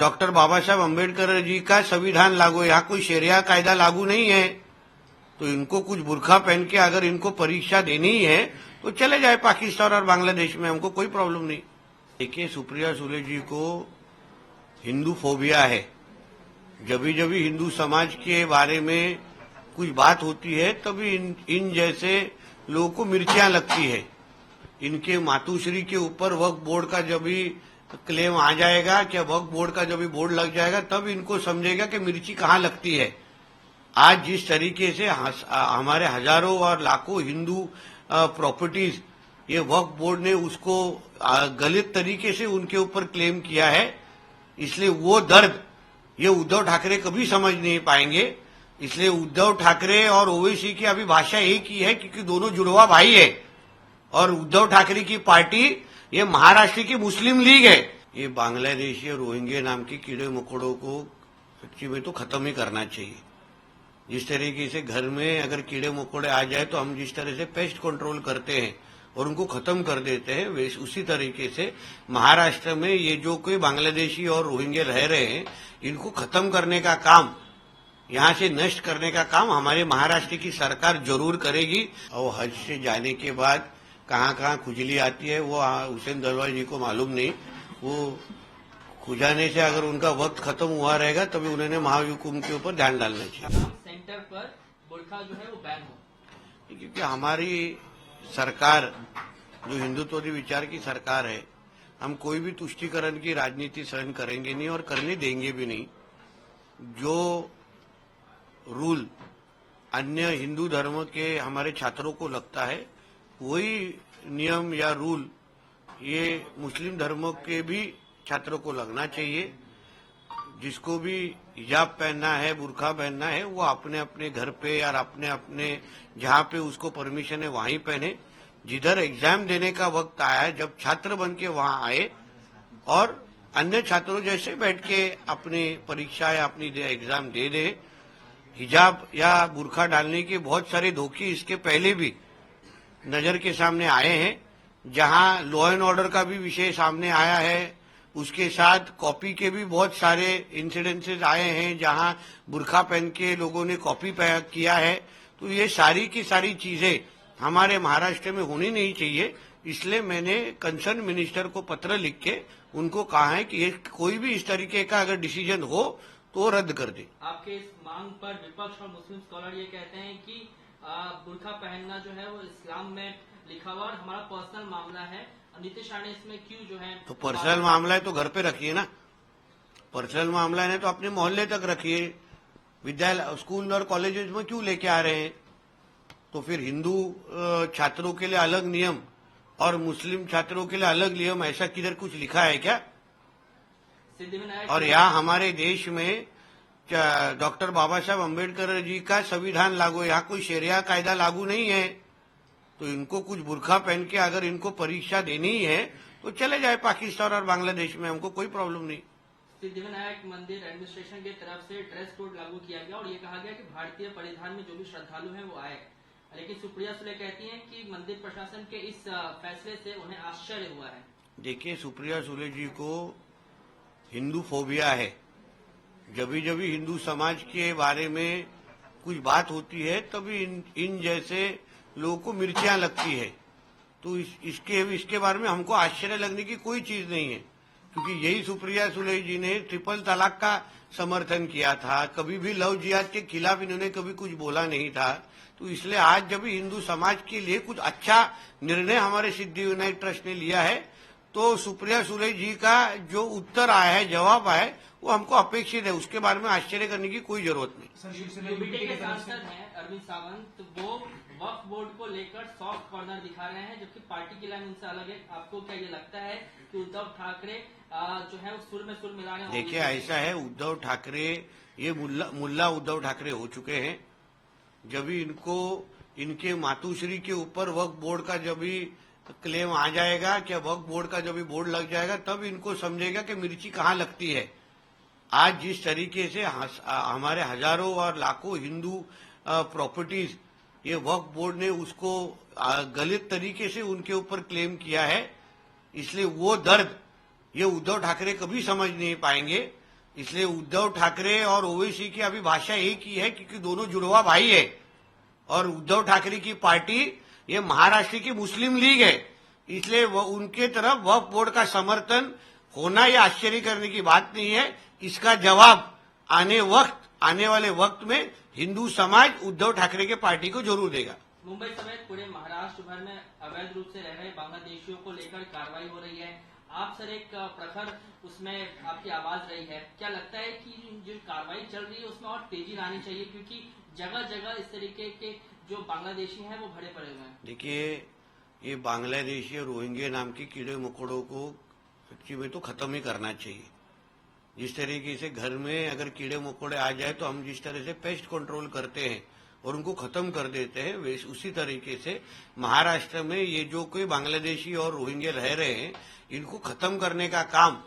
Doctor बाबा साहब अम्बेडकर जी का संविधान लागू है, यहाँ कोई शरिया कायदा लागू नहीं है। तो इनको कुछ बुरखा पहन के अगर इनको परीक्षा देनी है तो चले जाए पाकिस्तान और बांग्लादेश में, हमको कोई प्रॉब्लम नहीं। देखिए, सुप्रिया सुले जी को हिंदू फोबिया है। जब भी हिंदू समाज के बारे में कुछ बात होती है तभी इन जैसे लोगों को मिर्चियां लगती है। इनके मातुश्री के ऊपर वक्फ बोर्ड का जब भी क्लेम आ जाएगा, क्या वक्फ बोर्ड का जब भी बोर्ड लग जाएगा, तब इनको समझेगा कि मिर्ची कहाँ लगती है। आज जिस तरीके से हमारे हजारों और लाखों हिंदू प्रॉपर्टीज ये वक्फ बोर्ड ने उसको गलत तरीके से उनके ऊपर क्लेम किया है, इसलिए वो दर्द ये उद्धव ठाकरे कभी समझ नहीं पाएंगे। इसलिए उद्धव ठाकरे और ओवैसी की अभी भाषा एक ही है, क्योंकि दोनों जुड़वा भाई है। और उद्धव ठाकरे की पार्टी ये महाराष्ट्र की मुस्लिम लीग है। ये बांग्लादेशी और रोहिंग्या नाम के कीड़े मकोड़ों को सच्ची में तो खत्म ही करना चाहिए। जिस तरीके से घर में अगर कीड़े मकोड़े आ जाए तो हम जिस तरह से पेस्ट कंट्रोल करते हैं और उनको खत्म कर देते हैं, वैसे उसी तरीके से महाराष्ट्र में ये जो कोई बांग्लादेशी और रोहिंग्या रह रहे हैं, इनको खत्म करने का काम, यहाँ से नष्ट करने का काम हमारे महाराष्ट्र की सरकार जरूर करेगी। और हज से जाने के बाद कहाँ कहाँ खुजली आती है वो हुसैन दरबार जी को मालूम नहीं। वो खुजाने से अगर उनका वक्त खत्म हुआ रहेगा तभी उन्होंने महायुकुम के ऊपर ध्यान डालना चाहिए। सेंटर पर बुर्का जो है वो बैन हो, क्योंकि हमारी सरकार जो हिंदुत्ववादी विचार की सरकार है, हम कोई भी तुष्टीकरण की राजनीति सहन करेंगे नहीं और करने देंगे भी नहीं। जो रूल अन्य हिंदू धर्म के हमारे छात्रों को लगता है वही नियम या रूल ये मुस्लिम धर्म के भी छात्रों को लगना चाहिए। जिसको भी हिजाब पहनना है, बुरखा पहनना है, वो अपने अपने घर पे या अपने अपने जहाँ पे उसको परमिशन है वहीं पहने। जिधर एग्जाम देने का वक्त आया है, जब छात्र बन के वहां आए और अन्य छात्रों जैसे बैठ के अपनी परीक्षा या अपनी एग्जाम दे दे। हिजाब या बुरखा डालने के बहुत सारे धोखे इसके पहले भी नजर के सामने आए हैं, जहां लॉ एंड ऑर्डर का भी विषय सामने आया है। उसके साथ कॉपी के भी बहुत सारे इंसिडेंसेस आए हैं जहां बुरखा पहन के लोगों ने कॉपी किया है। तो ये सारी की सारी चीजें हमारे महाराष्ट्र में होनी नहीं चाहिए। इसलिए मैंने कंसर्न मिनिस्टर को पत्र लिख के उनको कहा है कि कोई भी इस तरीके का अगर डिसीजन हो तो रद्द कर दे। आपके इस मांग पर विपक्ष और मुस्लिम स्कॉलर ये कहते हैं कि बुर्खा पहनना जो है वो इस्लाम में लिखा हुआ और हमारा पर्सनल मामला है। नीतीश राणे इसमें क्यों जो है, तो पर्सनल मामला है तो घर पे रखिए ना। पर्सनल मामला है तो अपने मोहल्ले तक रखिए। विद्यालय, स्कूल और कॉलेजेस में क्यों लेके आ रहे हैं? तो फिर हिंदू छात्रों के लिए अलग नियम और मुस्लिम छात्रों के लिए अलग नियम, ऐसा किधर कुछ लिखा है क्या? और यहाँ हमारे देश में डॉक्टर बाबा साहब अम्बेडकर जी का संविधान लागू है, यहाँ कोई शरिया कायदा लागू नहीं है। तो इनको कुछ बुरखा पहन के अगर इनको परीक्षा देनी है तो चले जाए पाकिस्तान और बांग्लादेश में, हमको कोई प्रॉब्लम नहीं। सिद्धिविनायक मंदिर एडमिनिस्ट्रेशन की तरफ से ड्रेस कोड लागू किया गया और ये कहा गया कि भारतीय परिधान में जो भी श्रद्धालु हैं वो आए, लेकिन सुप्रिया सुले कहती हैं कि मंदिर प्रशासन के इस फैसले से उन्हें आश्चर्य हुआ है। देखिए, सुप्रिया सुले जी को हिंदू फोबिया है। जब भी हिंदू समाज के बारे में कुछ बात होती है तभी इन जैसे लोगों को मिर्चियां लगती है। तो इसके बारे में हमको आश्चर्य लगने की कोई चीज नहीं है, क्योंकि यही सुप्रिया सुले जी ने ट्रिपल तलाक का समर्थन किया था। कभी भी लव जिहाद के खिलाफ इन्होंने कभी कुछ बोला नहीं था। तो इसलिए आज जब हिंदू समाज के लिए कुछ अच्छा निर्णय हमारे सिद्धिविनायक ट्रस्ट ने लिया है तो सुप्रिया सुले जी का जो उत्तर आया है, जवाब आया है, वो हमको अपेक्षित है। उसके बारे में आश्चर्य करने की कोई जरूरत नहीं। यूपीटी के सांसद हैं अरविंद सावंत, वो वक्फ बोर्ड को लेकर सॉफ्ट कॉर्नर दिखा रहे हैं, जबकि पार्टी की लाइन उनसे अलग है। आपको क्या ये लगता है कि उद्धव ठाकरे जो है उस सुर में सुर मिलाने? देखिए, ऐसा है, उद्धव ठाकरे ये मुल्ला उद्धव ठाकरे हो चुके हैं। जब भी इनको इनके मातुश्री के ऊपर वक्फ बोर्ड का जब भी क्लेम आ जाएगा, क्या वक्फ बोर्ड का जब भी बोर्ड लग जाएगा, तब इनको समझेगा कि मिर्ची कहाँ लगती है। आज जिस तरीके से हमारे हजारों और लाखों हिंदू प्रॉपर्टीज ये वक्फ बोर्ड ने उसको गलत तरीके से उनके ऊपर क्लेम किया है, इसलिए वो दर्द ये उद्धव ठाकरे कभी समझ नहीं पाएंगे। इसलिए उद्धव ठाकरे और ओवैसी की अभी भाषा एक ही है, क्योंकि दोनों जुड़वा भाई है। और उद्धव ठाकरे की पार्टी ये महाराष्ट्र की मुस्लिम लीग है, इसलिए उनके तरफ वक्फ बोर्ड का समर्थन होना ये आश्चर्य करने की बात नहीं है। इसका जवाब आने वाले वक्त में हिंदू समाज उद्धव ठाकरे के पार्टी को जरूर देगा। मुंबई समेत पूरे महाराष्ट्र भर में अवैध रूप से रह रहे बांग्लादेशियों को लेकर कार्रवाई हो रही है। आप सर एक प्रखर उसमें आपकी आवाज रही है, क्या लगता है कि जो कार्रवाई चल रही है उसमें और तेजी लानी चाहिए, क्योंकि जगह जगह इस तरीके के जो बांग्लादेशी हैं वो भरे पड़े हुए हैं। देखिए, ये बांग्लादेशी और रोहिंग्या नाम के कीड़े मकोड़ों को सच्ची में तो खत्म ही करना चाहिए। जिस तरीके से घर में अगर कीड़े मकोड़े आ जाए तो हम जिस तरह से पेस्ट कंट्रोल करते हैं और उनको खत्म कर देते हैं, वैसे उसी तरीके से महाराष्ट्र में ये जो कोई बांग्लादेशी और रोहिंग्या रह रहे हैं इनको खत्म करने का काम,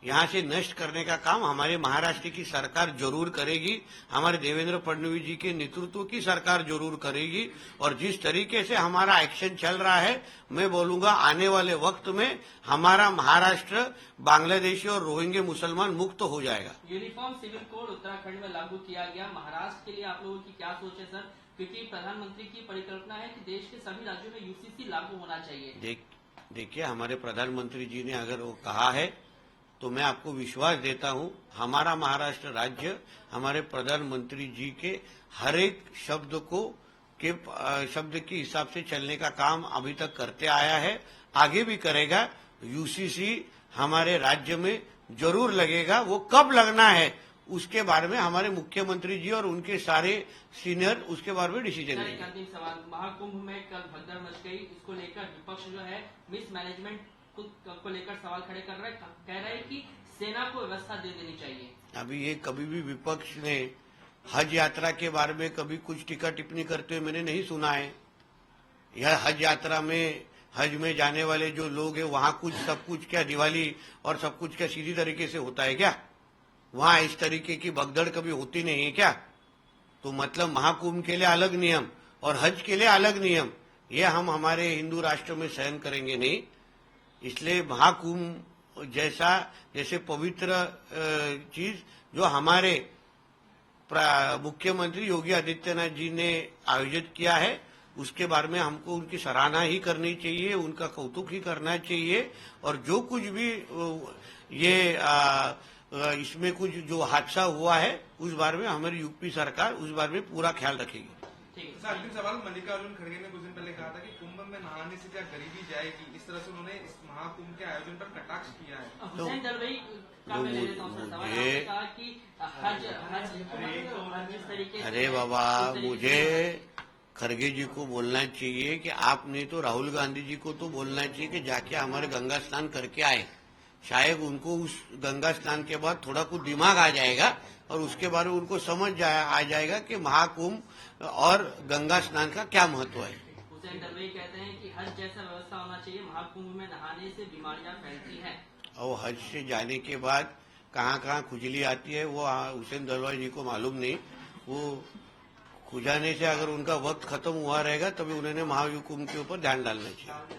यहाँ से नष्ट करने का काम हमारे महाराष्ट्र की सरकार जरूर करेगी। हमारे देवेंद्र फडणवीस जी के नेतृत्व की सरकार जरूर करेगी। और जिस तरीके से हमारा एक्शन चल रहा है, मैं बोलूंगा आने वाले वक्त में हमारा महाराष्ट्र बांग्लादेशी और रोहिंग्या मुसलमान मुक्त हो जाएगा। यूनिफॉर्म सिविल कोड उत्तराखंड में लागू किया गया, महाराष्ट्र के लिए आप लोगों की क्या सोच है सर? क्योंकि प्रधानमंत्री की परिकल्पना है कि देश के सभी राज्यों में यूसीसी लागू होना चाहिए। देखिए, हमारे प्रधानमंत्री जी ने अगर वो कहा है तो मैं आपको विश्वास देता हूं, हमारा महाराष्ट्र राज्य हमारे प्रधानमंत्री जी के हर एक शब्द के हिसाब से चलने का काम अभी तक करते आया है, आगे भी करेगा। यूसीसी हमारे राज्य में जरूर लगेगा। वो कब लगना है उसके बारे में हमारे मुख्यमंत्री जी और उनके सारे सीनियर उसके बारे में डिसीजन लेंगे। अंतिम सवाल, महाकुंभ में कल भगदड़ मच गई, इसको लेकर विपक्ष जो है मिसमैनेजमेंट को लेकर सवाल खड़े कर रहा है, कह रहा है कि सेना को व्यवस्था दे देनी चाहिए। अभी ये कभी भी विपक्ष ने हज यात्रा के बारे में कभी कुछ टीका टिप्पणी करते हुए मैंने नहीं सुना है। यह हज यात्रा में हज में जाने वाले जो लोग हैं वहां कुछ सब कुछ क्या दिवाली और सब कुछ क्या सीधी तरीके से होता है क्या? वहां इस तरीके की भगदड़ कभी होती नहीं है क्या? तो मतलब महाकुंभ के लिए अलग नियम और हज के लिए अलग नियम, ये हम हमारे हिंदू राष्ट्र में सहन करेंगे नहीं। इसलिए महाकुंभ जैसे पवित्र चीज जो हमारे मुख्यमंत्री योगी आदित्यनाथ जी ने आयोजित किया है, उसके बारे में हमको उनकी सराहना ही करनी चाहिए, उनका कौतुक ही करना चाहिए। और जो कुछ भी इसमें कुछ जो हादसा हुआ है उस बारे में हमारी यूपी सरकार उस बारे में पूरा ख्याल रखेगी। अंतिम सवाल, मल्लिकार्जुन खड़गे ने कुछ दिन पहले कहा था कि कुंभ में नहाने से क्या गरीबी जाएगी, इस तरह से उन्होंने इस महाकुंभ के आयोजन पर कटाक्ष किया है। हुसैन दलवाई का मैं ले लेता हूं सर सवाल, आपने कहा कि हज जिस तरीके से, अरे बाबा, मुझे खड़गे जी को बोलना चाहिए कि आप नहीं तो राहुल गांधी जी को तो बोलना चाहिए कि जाके हमारे गंगा स्नान करके आए। शायद उनको उस गंगा स्नान के बाद थोड़ा कुछ दिमाग आ जाएगा और उसके बारे में उनको आ जाएगा कि महाकुंभ और गंगा स्नान का क्या महत्व है। हुसैन दलवाई कहते हैं कि हज जैसा व्यवस्था होना चाहिए, महाकुंभ में नहाने से बीमारियां फैलती हैं। और हज से जाने के बाद कहाँ कहाँ खुजली आती है वो हुसैन दलवाई जी को मालूम नहीं। वो खुजाने से अगर उनका वक्त खत्म हुआ रहेगा तभी उन्होंने महाकुंभ के ऊपर ध्यान डालना चाहिए।